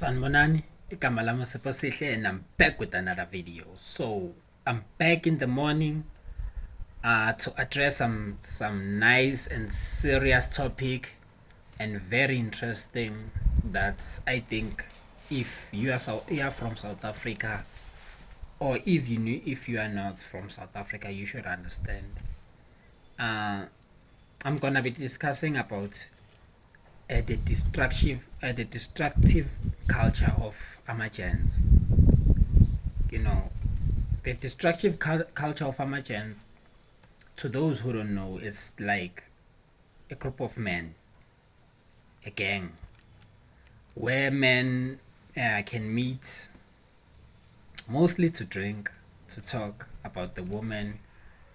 Sanmonani, igama lami Sihle, and I'm back with another video. So I'm back in the morning to address some nice and serious topic and very interesting that I think if you are from South Africa, or if you are not from South Africa, you should understand. Uh, I'm gonna be discussing about the destructive culture of Amagents. You know, the destructive culture of Amagents, to those who don't know, it's like a group of men, a gang, where men can meet mostly to drink, to talk about the woman.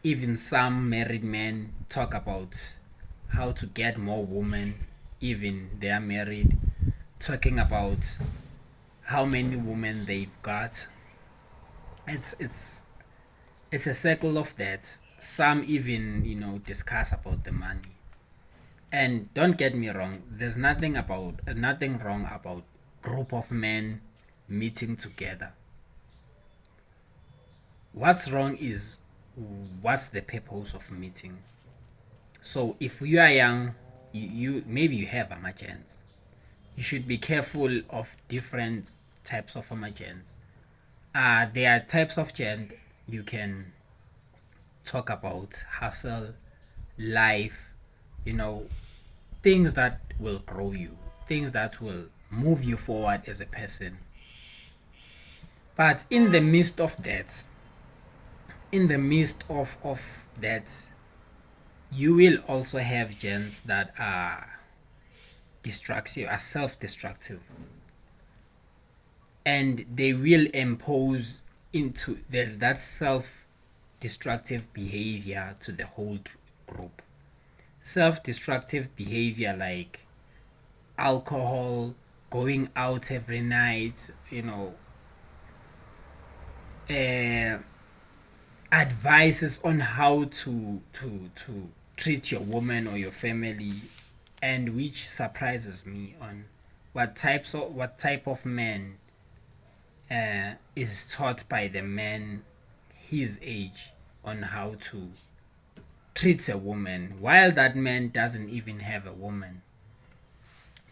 Even some married men talk about how to get more women, even they are married, talking about how many women they've got. It's a circle of that. Some even discuss about the money. And don't get me wrong, there's nothing wrong about group of men meeting together. What's wrong is what's the purpose of meeting. So if you are young, you maybe you have emergence. You should be careful of different types of emergence. There are types of gent you can talk about: hustle, life, you know, things that will grow you, things that will move you forward as a person. But in the midst of that, you will also have gens that are destructive, are self-destructive, and they will impose into that self-destructive behavior to the whole group. Self-destructive behavior like alcohol, going out every night, uh, advices on how to treat your woman or your family, and which surprises me on what type of man is taught by the man his age on how to treat a woman, while that man doesn't even have a woman.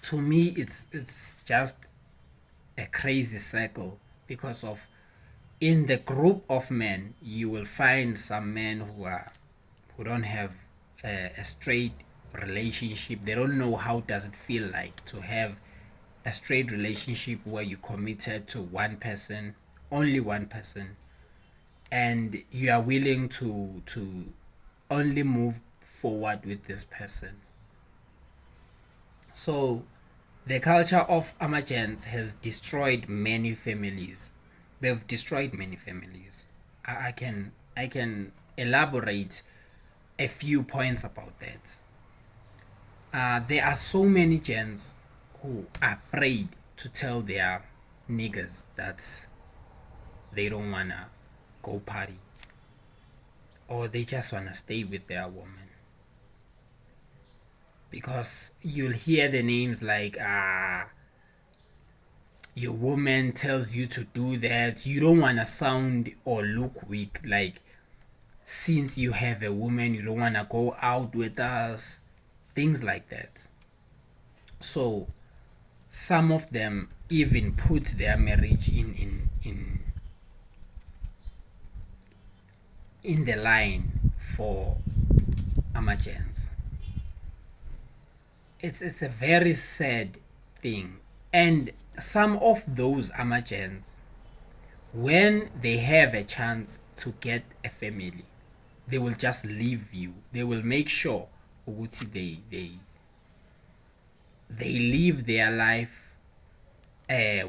To me, it's just a crazy cycle, because of, in the group of men you will find some men who don't have a straight relationship. They don't know how does it feel like to have a straight relationship where you committed to one person, only one person, and you are willing to only move forward with this person. So the culture of emergence has destroyed many families. They've destroyed many families. I can elaborate a few points about that. There are so many gens who are afraid to tell their niggas that they don't wanna go party, or they just wanna stay with their woman, because you'll hear the names like your woman tells you to do that. You don't want to sound or look weak, like, since you have a woman you don't want to go out with us, things like that. So some of them even put their marriage in the line for emergence. It's a very sad thing. And some of those emergents, when they have a chance to get a family, they will just leave you. They will make sure they live their life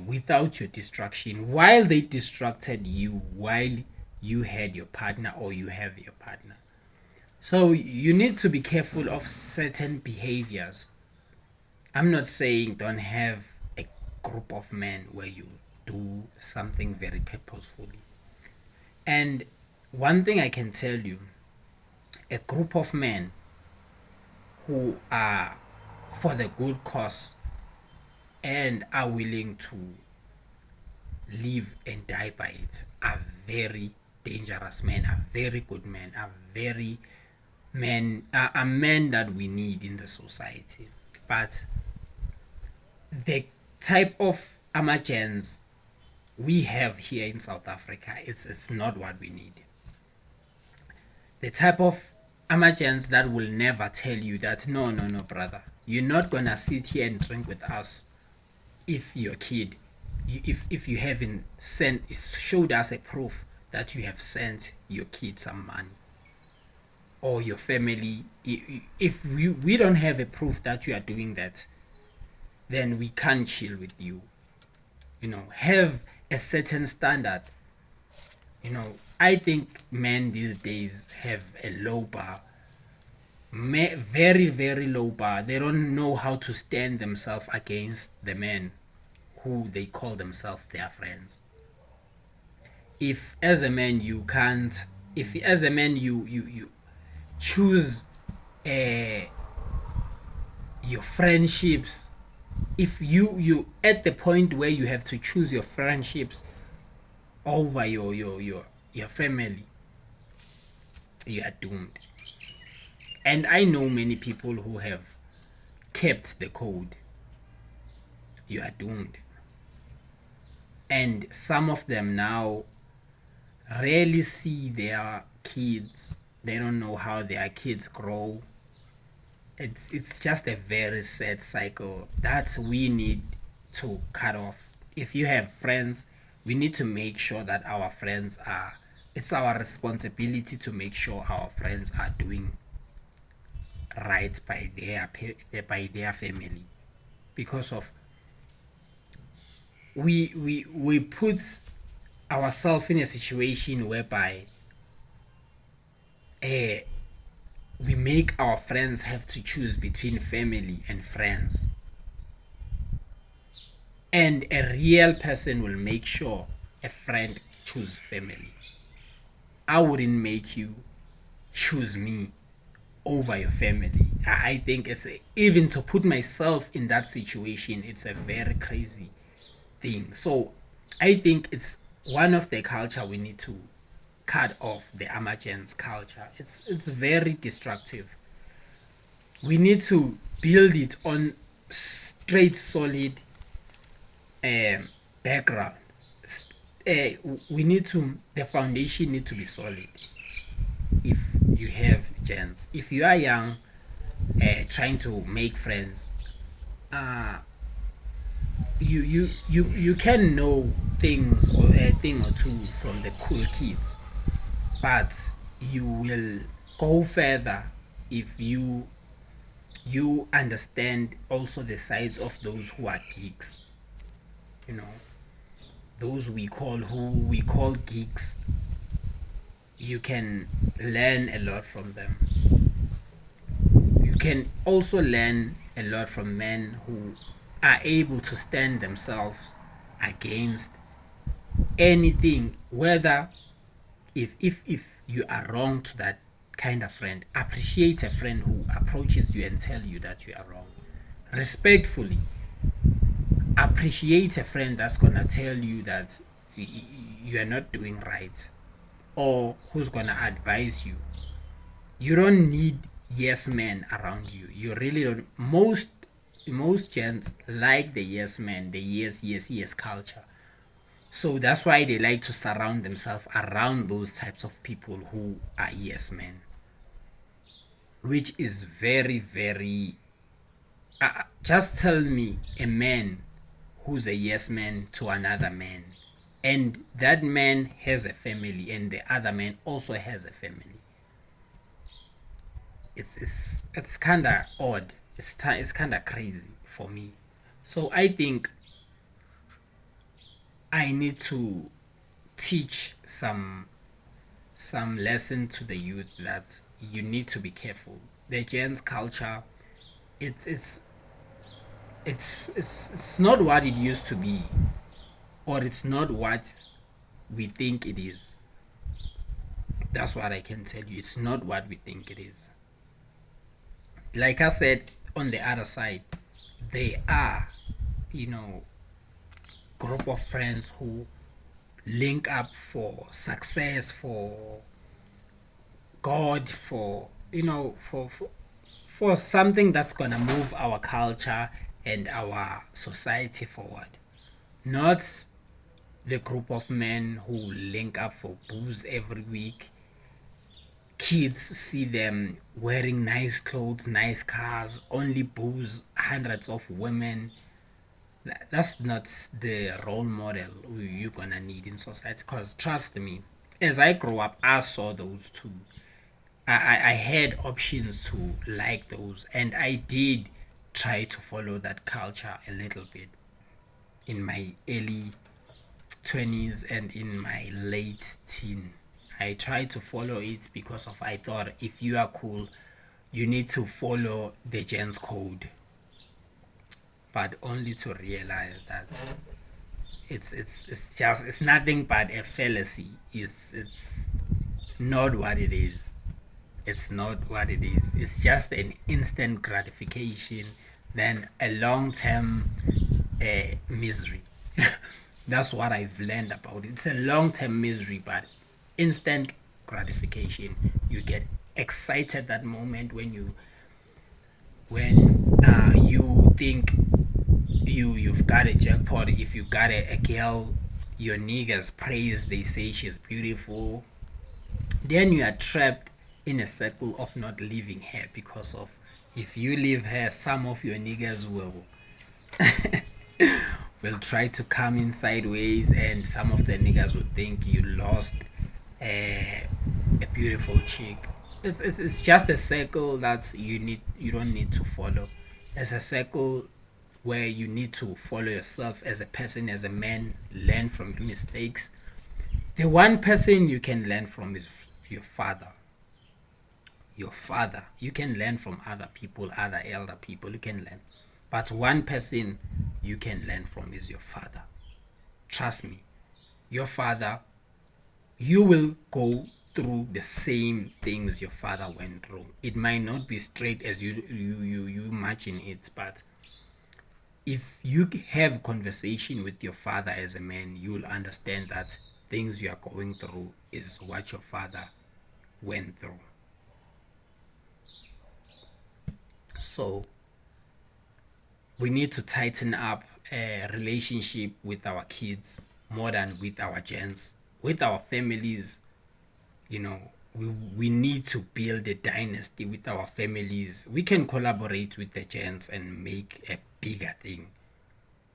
without your distraction, while they distracted you while you had your partner or you have your partner. So you need to be careful of certain behaviors. I'm not saying don't have a group of men where you do something very purposefully. And one thing I can tell you, a group of men who are for the good cause and are willing to live and die by it are very dangerous men, are very good men, are very men, are men that we need in the society. But the type of Amagents we have here in South Africa, it's not what we need. The type of Amagents that will never tell you that no, no, no, brother, you're not gonna sit here and drink with us if your kid, if you haven't sent, showed us a proof that you have sent your kid some money or your family. If we don't have a proof that you are doing that, then we can't chill with you. Have a certain standard. I think men these days have a low bar, very, very low bar. They don't know how to stand themselves against the men who they call themselves their friends. If as a man you can't, if as a man you choose uh, your friendships, if you at the point where you have to choose your friendships over your family, you are doomed. And I know many people who have kept the code. You are doomed. And some of them now rarely see their kids. They don't know how their kids grow. It's just a very sad cycle that we need to cut off. If you have friends, we need to make sure that our friends are, it's our responsibility to make sure our friends are doing right by their family, because of we put ourselves in a situation whereby we make our friends have to choose between family and friends, and a real person will make sure a friend choose family. I wouldn't make you choose me over your family. I think even to put myself in that situation, it's a very crazy thing. So I think it's one of the culture we need to cut off, the Amagents culture. It's very destructive. We need to build it on straight, solid background. We need to, the foundation need to be solid. If you have gens, if you are young, trying to make friends, you can know things or a thing or two from the cool kids, but you will go further if you understand also the sides of those who are geeks. you know those who we call geeks. You can learn a lot from them. You can also learn a lot from men who are able to stand themselves against anything, whether if you are wrong to that kind of friend. Appreciate a friend who approaches you and tell you that you are wrong respectfully. Appreciate a friend that's gonna tell you that you are not doing right, or who's gonna advise you. You don't need yes men around you. You really don't. Most gents like the yes men, the yes, yes, yes culture. So that's why they like to surround themselves around those types of people who are yes men, which is very, very. Just tell me a man who's a yes man to another man, and that man has a family, and the other man also has a family. It's kind of odd. It's kind of crazy for me. So I think I need to teach some lesson to the youth that you need to be careful. The gents culture, it's it's it's not what it used to be, or it's not what we think it is. That's what I can tell you. It's not what we think it is. Like I said, on the other side, they are group of friends who link up for success, for God, for for something that's gonna move our culture and our society forward. Not the group of men who link up for booze every week. Kids see them wearing nice clothes, nice cars, only booze, hundreds of women. That's not the role model you're gonna need in society. Because trust me, as I grew up, I saw those too. I had options to like those, and I did try to follow that culture a little bit in my early 20s and in my late teen. I tried to follow it because of I thought if you are cool, you need to follow the gents code, but only to realize that it's nothing but a fallacy. It's not what it is. It's not what it is. It's just an instant gratification, then a long term misery. That's what I've learned about it. It's a long term misery, but instant gratification. You get excited that moment when you think you've got a jackpot. If you got a girl, your niggas praise, they say she's beautiful, then you are trapped in a circle of not leaving her, because of if you leave her, some of your niggas will try to come in sideways, and some of the niggas would think you lost a beautiful chick. It's just a circle that you don't need to follow. It's a circle where you need to follow yourself as a person, as a man, learn from your mistakes. The one person you can learn from is your father. Your father. You can learn from other people, other elder people. You can learn. But one person you can learn from is your father. Trust me. Your father, you will go through the same things your father went through. It might not be straight as you imagine it, but if you have conversation with your father as a man, you will understand that things you are going through is what your father went through. So we need to tighten up a relationship with our kids more than with our gents, with our families. We need to build a dynasty with our families. We can collaborate with the gents and make a bigger thing,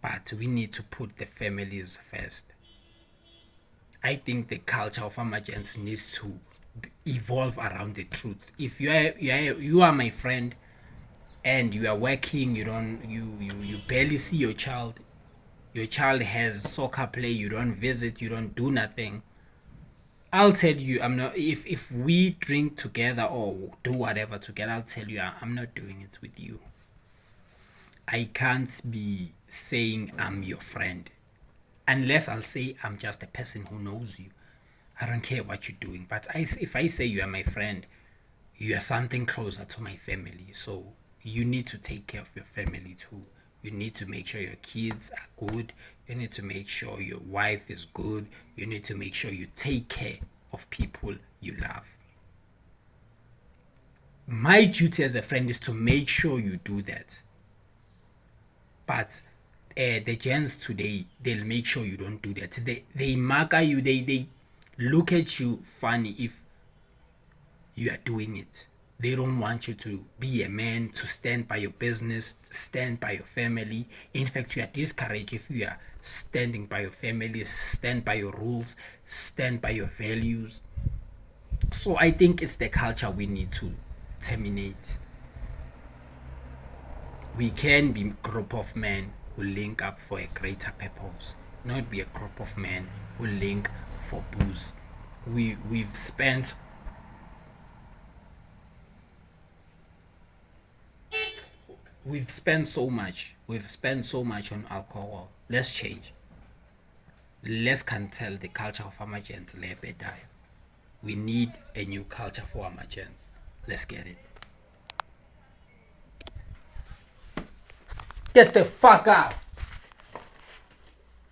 but we need to put the families first. I think the culture of Amagents needs to evolve around the truth. If you are my friend and you are working, you barely see your child. Your child has soccer play, you don't visit, you don't do nothing. I'll tell you, I'm not. If we drink together or do whatever together, I'll tell you, I'm not doing it with you. I can't be saying I'm your friend unless I'll say I'm just a person who knows you. I don't care what you're doing, but if I say you are my friend, you are something closer to my family. So you need to take care of your family too. You need to make sure your kids are good. You need to make sure your wife is good. You need to make sure you take care of people you love. My duty as a friend is to make sure you do that. But the gents today, they'll make sure you don't do that. They mark you, they look at you funny if you are doing it. They don't want you to be a man, to stand by your business, stand by your family. In fact, you are discouraged if you are standing by your family, stand by your rules, stand by your values. So I think it's the culture we need to terminate. We can be a group of men who link up for a greater purpose, not be a group of men who link for booze. We've spent so much. We've spent so much on alcohol. Let's change. Let's cancel the culture of Amagents. We need a new culture for Amagents. Let's get it. Get the fuck out!